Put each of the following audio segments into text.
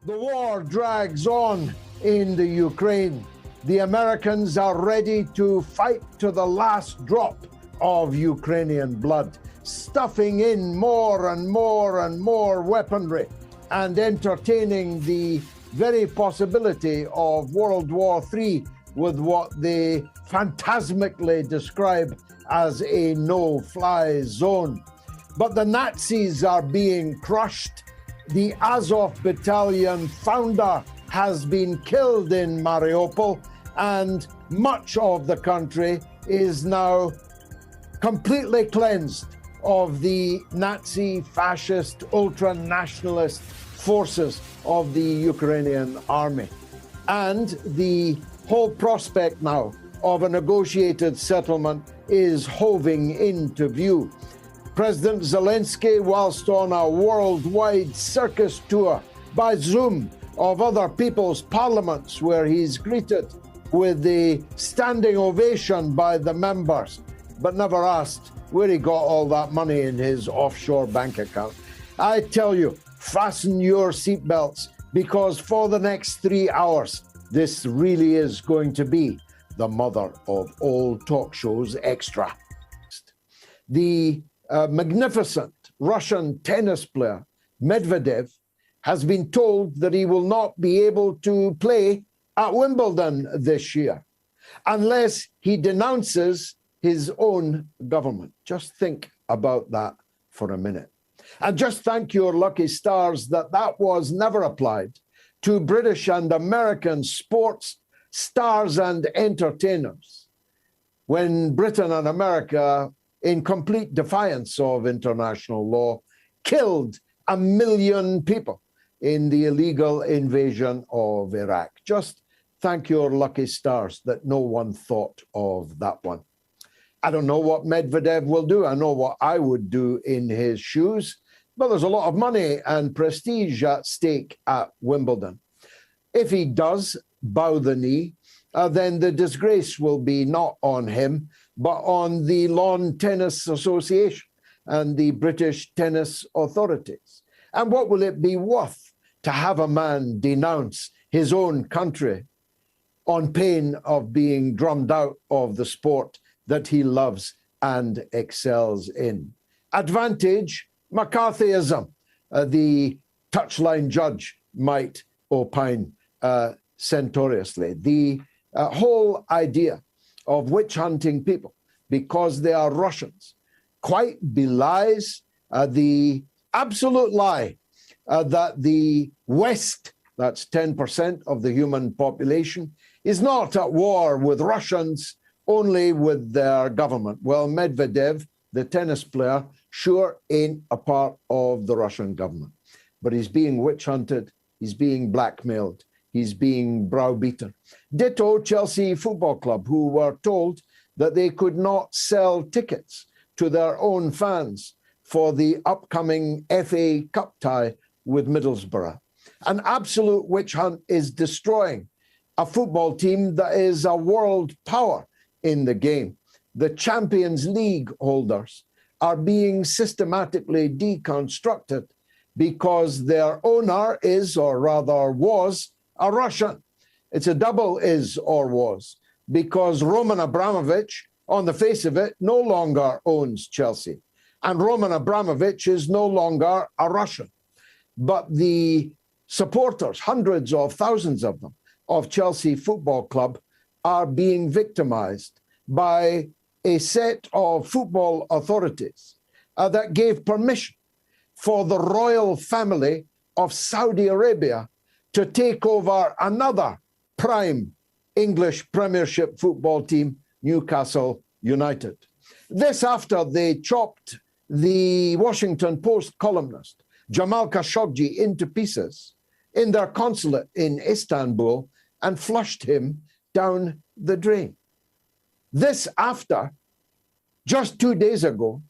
The war drags on in the Ukraine. The Americans are ready to fight to the last drop of Ukrainian blood, stuffing in more and more and more weaponry and entertaining the very possibility of World War III with what they phantasmically describe as a no-fly zone. But the Nazis are being crushed. The Azov battalion founder has been killed in Mariupol, and much of the country is now completely cleansed of the Nazi, fascist, ultra-nationalist forces of the Ukrainian army. And the whole prospect now of a negotiated settlement is hoving into view. President Zelensky, whilst on a worldwide circus tour by Zoom of other people's parliaments, where he's greeted with a standing ovation by the members, but never asked where he got all that money in his offshore bank account. I tell you, fasten your seatbelts, because for the next 3 hours, this really is going to be the mother of all talk shows extra. The magnificent Russian tennis player Medvedev has been told that he will not be able to play at Wimbledon this year unless he denounces his own government. Just think about that for a minute. And just thank your lucky stars that that was never applied to British and American sports stars and entertainers when Britain and America, in complete defiance of international law, killed 1 million people in the illegal invasion of Iraq. Just thank your lucky stars that no one thought of that one. I don't know what Medvedev will do. I know what I would do in his shoes, but there's a lot of money and prestige at stake at Wimbledon. If he does bow the knee, then the disgrace will be not on him, but on the Lawn Tennis Association and the British tennis authorities. And what will it be worth to have a man denounce his own country on pain of being drummed out of the sport that he loves and excels in? Advantage McCarthyism, the touchline judge might opine censorously. The whole idea of witch hunting people because they are Russians quite belies the absolute lie that the West, that's 10% of the human population, is not at war with Russians, only with their government. Well, Medvedev, the tennis player, sure ain't a part of the Russian government, but he's being witch hunted, he's being blackmailed, he's being browbeaten. Ditto Chelsea Football Club, who were told that they could not sell tickets to their own fans for the upcoming FA Cup tie with Middlesbrough. An absolute witch hunt is destroying a football team that is a world power in the game. The Champions League holders are being systematically deconstructed because their owner is, or rather was, a Russian. It's a double is or was, because Roman Abramovich, on the face of it, no longer owns Chelsea. And Roman Abramovich is no longer a Russian. But the supporters, hundreds of thousands of them, of Chelsea Football Club are being victimized by a set of football authorities that gave permission for the royal family of Saudi Arabia to take over another prime English Premiership football team, Newcastle United. This after they chopped the Washington Post columnist Jamal Khashoggi into pieces in their consulate in Istanbul and flushed him down the drain. This after, just 2 days ago,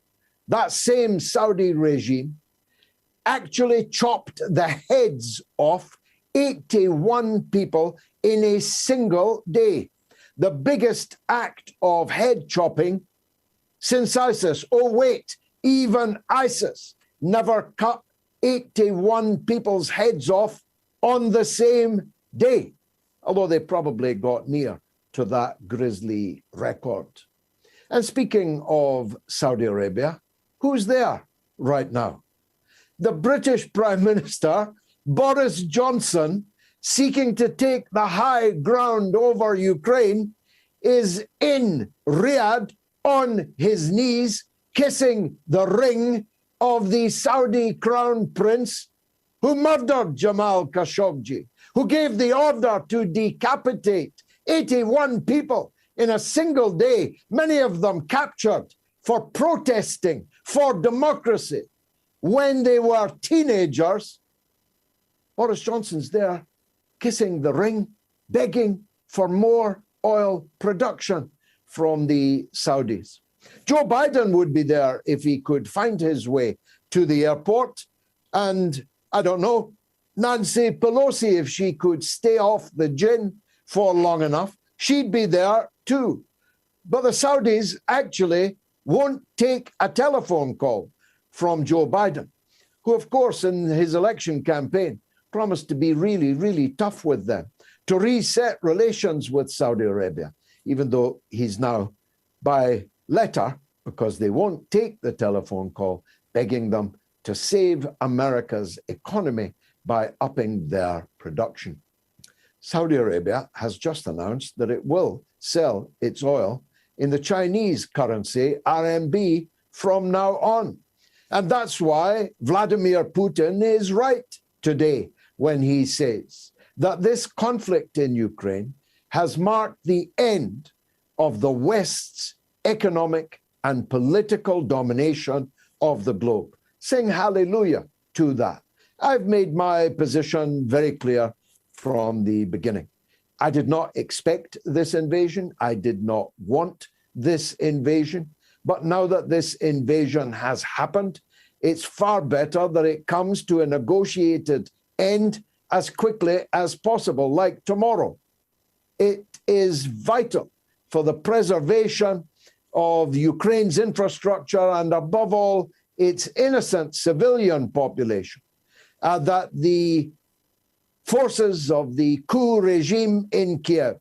that same Saudi regime actually chopped the heads off 81 people in a single day. The biggest act of head chopping since ISIS. Oh, wait, even ISIS never cut 81 people's heads off on the same day, although they probably got near to that grisly record. And speaking of Saudi Arabia, who's there right now? The British Prime Minister, Boris Johnson, seeking to take the high ground over Ukraine, is in Riyadh on his knees, kissing the ring of the Saudi crown prince who murdered Jamal Khashoggi, who gave the order to decapitate 81 people in a single day, many of them captured for protesting for democracy when they were teenagers. Boris Johnson's there kissing the ring, begging for more oil production from the Saudis. Joe Biden would be there if he could find his way to the airport. And I don't know, Nancy Pelosi, if she could stay off the gin for long enough, she'd be there too. But the Saudis actually won't take a telephone call from Joe Biden, who, of course, in his election campaign, promised to be really, really tough with them, to reset relations with Saudi Arabia, even though he's now by letter, because they won't take the telephone call, begging them to save America's economy by upping their production. Saudi Arabia has just announced that it will sell its oil in the Chinese currency, RMB, from now on. And that's why Vladimir Putin is right today when he says that this conflict in Ukraine has marked the end of the West's economic and political domination of the globe. Sing hallelujah to that. I've made my position very clear from the beginning. I did not expect this invasion. I did not want this invasion. But now that this invasion has happened, it's far better that it comes to a negotiated end as quickly as possible, like tomorrow. It is vital for the preservation of Ukraine's infrastructure and, above all, its innocent civilian population, that the forces of the coup regime in Kiev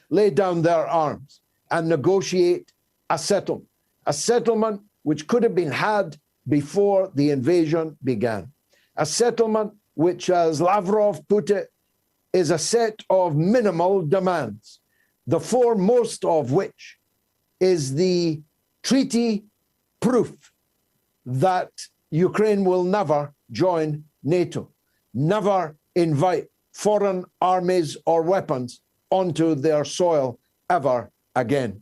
lay down their arms and negotiate a settlement which could have been had before the invasion began. A settlement which, as Lavrov put it, is a set of minimal demands, the foremost of which is the treaty proof that Ukraine will never join NATO, never invite foreign armies or weapons onto their soil ever again.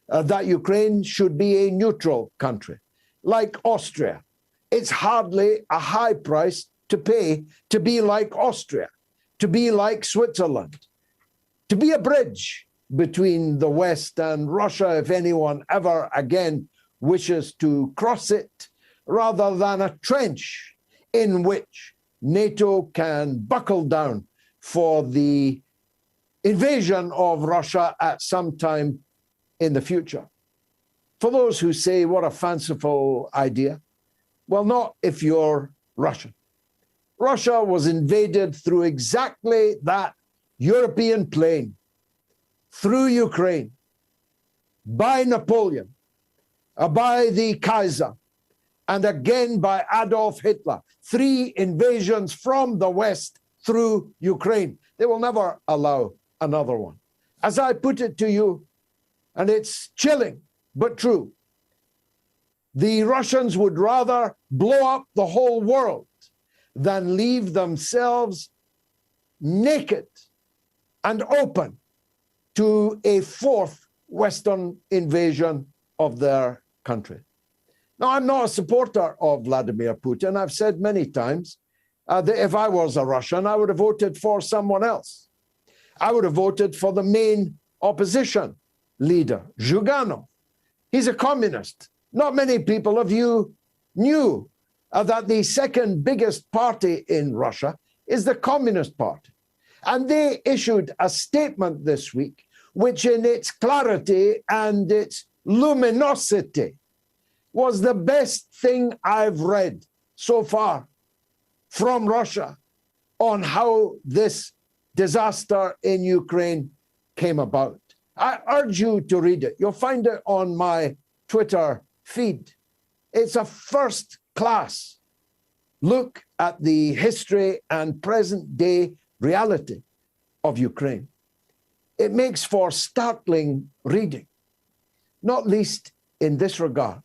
That Ukraine should be a neutral country, like Austria. It's hardly a high price to pay to be like Austria, to be like Switzerland, to be a bridge between the West and Russia if anyone ever again wishes to cross it, rather than a trench in which NATO can buckle down for the invasion of Russia at some time in the future. For those who say, what a fanciful idea, well, not if you're Russian. Russia was invaded through exactly that European plane, through Ukraine, by Napoleon, by the Kaiser, and again by Adolf Hitler. 3 invasions from the West through Ukraine. They will never allow another one. As I put it to you, and it's chilling, but true, the Russians would rather blow up the whole world than leave themselves naked and open to a 4th Western invasion of their country. Now, I'm not a supporter of Vladimir Putin. I've said many times that if I was a Russian, I would have voted for someone else. I would have voted for the main opposition leader, Zhuganov. He's a communist. Not many people of you knew that the second biggest party in Russia is the Communist Party. And they issued a statement this week, which in its clarity and its luminosity was the best thing I've read so far from Russia on how this disaster in Ukraine came about. I urge you to read it. You'll find it on my Twitter feed. It's a first-class look at the history and present-day reality of Ukraine. It makes for startling reading, not least in this regard.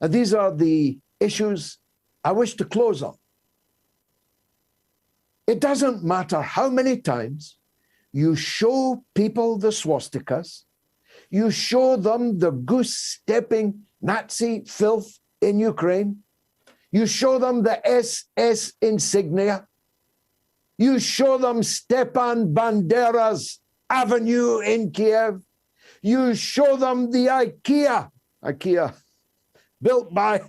And these are the issues I wish to close on. It doesn't matter how many times you show people the swastikas, you show them the goose-stepping Nazi filth in Ukraine, you show them the SS insignia, you show them Stepan Bandera's avenue in Kiev, you show them the IKEA built by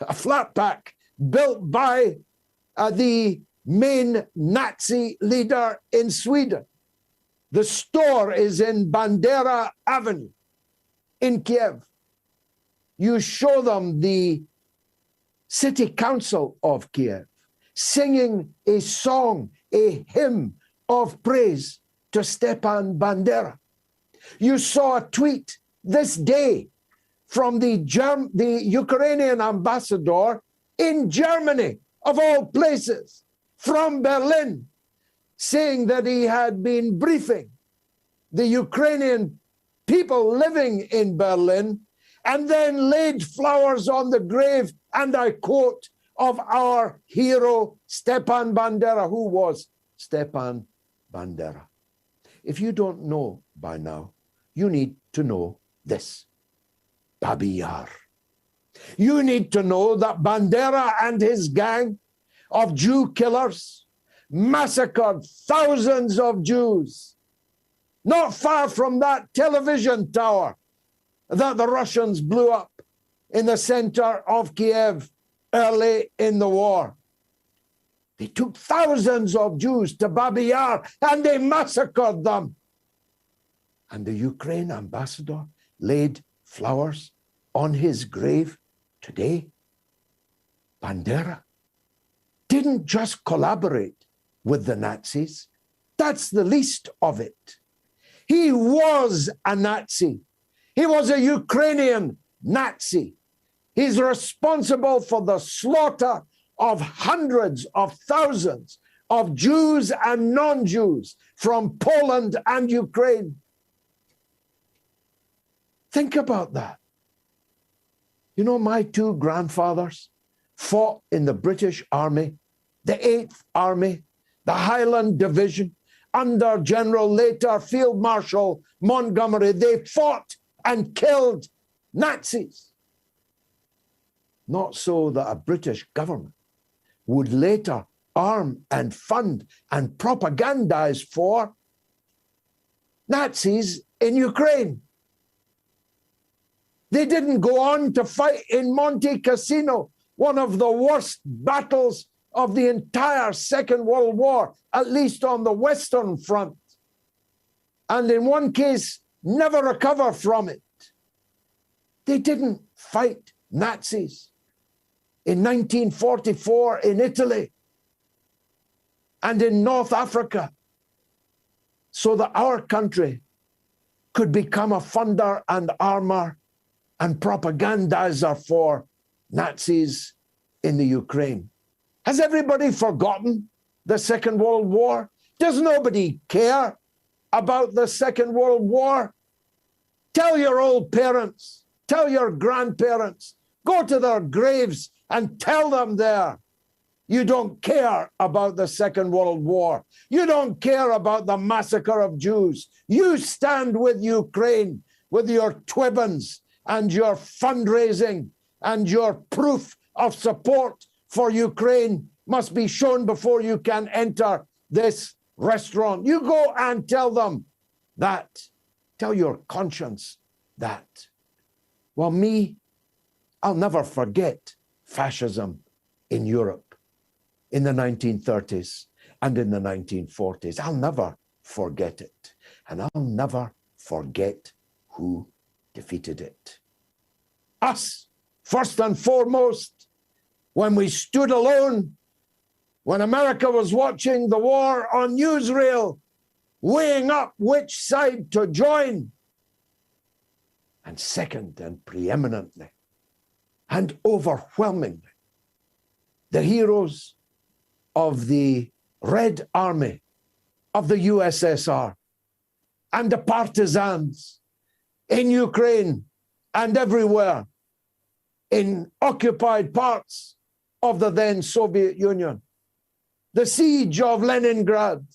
a flat pack, built by the main Nazi leader in Sweden. The store is in Bandera Avenue in Kiev. You show them the city council of Kiev singing a song, a hymn of praise to Stepan Bandera. You saw a tweet this day from the Ukrainian ambassador in Germany, of all places, from Berlin, saying that he had been briefing the Ukrainian people living in Berlin and then laid flowers on the grave, and I quote, of our hero Stepan Bandera. Who was Stepan Bandera? If you don't know by now, you need to know this. Babi Yar. You need to know that Bandera and his gang of Jew killers massacred thousands of Jews not far from that television tower that the Russians blew up in the center of Kiev early in the war. They took thousands of Jews to Babi Yar and they massacred them. And the Ukraine ambassador laid flowers on his grave today. Bandera didn't just collaborate with the Nazis. That's the least of it. He was a Nazi. He was a Ukrainian Nazi. He's responsible for the slaughter of hundreds of thousands of Jews and non-Jews from Poland and Ukraine. Think about that. You know, my two grandfathers fought in the British Army, the 8th Army, the Highland Division, under General later Field Marshal Montgomery. They fought and killed Nazis. Not so that a British government would later arm and fund and propagandize for Nazis in Ukraine. They didn't go on to fight in Monte Cassino, one of the worst battles of the entire Second World War, at least on the Western Front. And in one case, never recover from it. They didn't fight Nazis in 1944 in Italy and in North Africa so that our country could become a funder and armor and propagandizer for Nazis in the Ukraine. Has everybody forgotten the Second World War? Does nobody care about the Second World War? Tell your old parents, tell your grandparents, go to their graves and tell them there, you don't care about the Second World War. You don't care about the massacre of Jews. You stand with Ukraine, with your twibbons and your fundraising and your proof of support for Ukraine must be shown before you can enter this restaurant. You go and tell them that. Tell your conscience that. Well, me, I'll never forget fascism in Europe in the 1930s and in the 1940s. I'll never forget it. And I'll never forget who defeated it. Us, first and foremost, when we stood alone when America was watching the war on newsreel, weighing up which side to join. And second and preeminently and overwhelmingly, the heroes of the Red Army of the USSR and the partisans in Ukraine and everywhere in occupied parts of the then Soviet Union. The siege of Leningrad,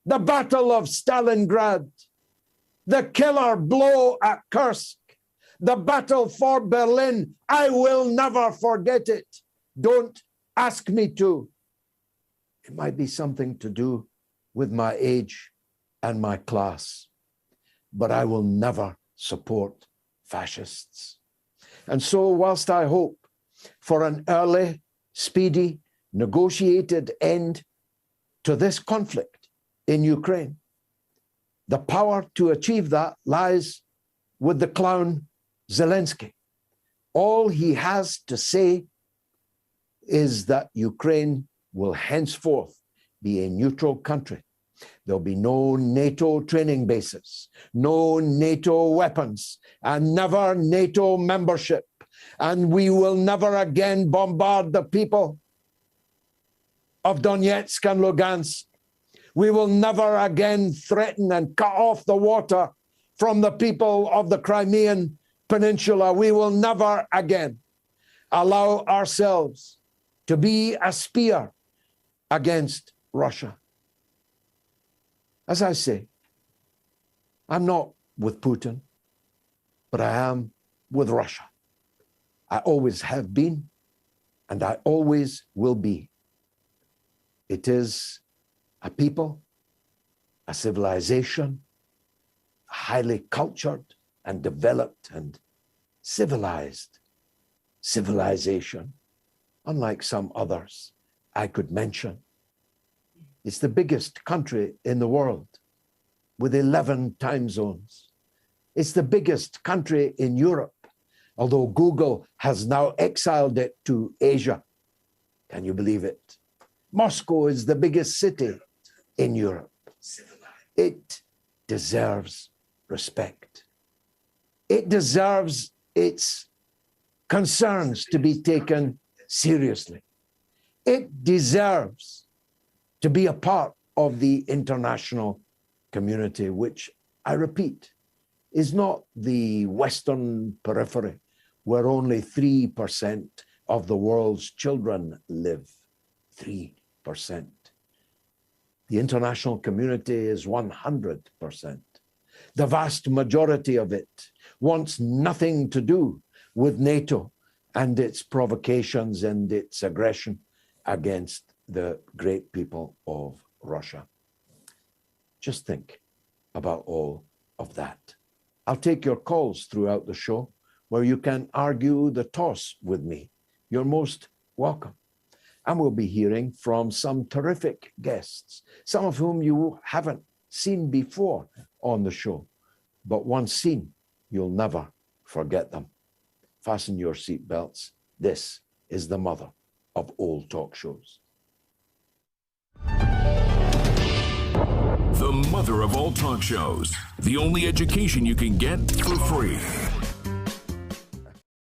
the Battle of Stalingrad, the killer blow at Kursk, the battle for Berlin. I will never forget it. Don't ask me to. It might be something to do with my age and my class, but I will never support fascists. And so, whilst I hope for an early, speedy, negotiated end to this conflict in Ukraine, the power to achieve that lies with the clown Zelensky. All he has to say is that Ukraine will henceforth be a neutral country. There'll be no NATO training bases, no NATO weapons, and never NATO membership. And we will never again bombard the people of Donetsk and Lugansk. We will never again threaten and cut off the water from the people of the Crimean Peninsula. We will never again allow ourselves to be a spear against Russia. As I say, I'm not with Putin, but I am with Russia. I always have been, and I always will be. It is a people, a civilization, a highly cultured and developed and civilized civilization, unlike some others I could mention. It's the biggest country in the world with 11 time zones. It's the biggest country in Europe, although Google has now exiled it to Asia. Can you believe it? Moscow is the biggest city in Europe. It deserves respect. It deserves its concerns to be taken seriously. It deserves to be a part of the international community, which, I repeat, is not the Western periphery where only 3% of the world's children live. 3%. The international community is 100%. The vast majority of it wants nothing to do with NATO and its provocations and its aggression against the great people of Russia. Just think about all of that. I'll take your calls throughout the show where you can argue the toss with me. You're most welcome. And we'll be hearing from some terrific guests, some of whom you haven't seen before on the show. But once seen, you'll never forget them. Fasten your seatbelts. This is the mother of all talk shows. The mother of all talk shows. The only education you can get for free.